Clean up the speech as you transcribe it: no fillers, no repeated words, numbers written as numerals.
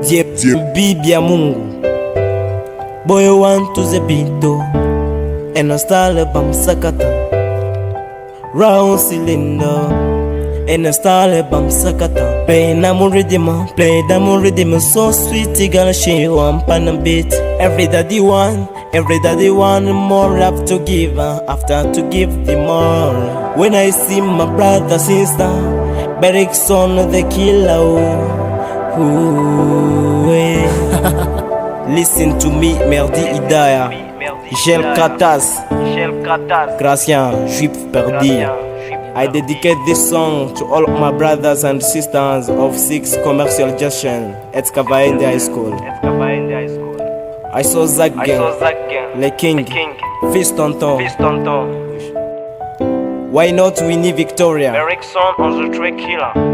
Bibi ya Mungu boy want to the beat and style bam sakata round cylinder and style bam sakata play na mo rhythm so sweet girl she want pan a beat everybody want more have to give after to give the more when I see my brother sister Berikson the killer listen to me, Merdi Hidaya, Michel Kratas, Gracien, Juif Perdi. I dedicate this song to all of my brothers and sisters of 6 Commercial Junction at Kavaende High School. I saw Zach Gang, Le King, Fils Tonton. Why not Winnie Victoria? Berikson on the track killer.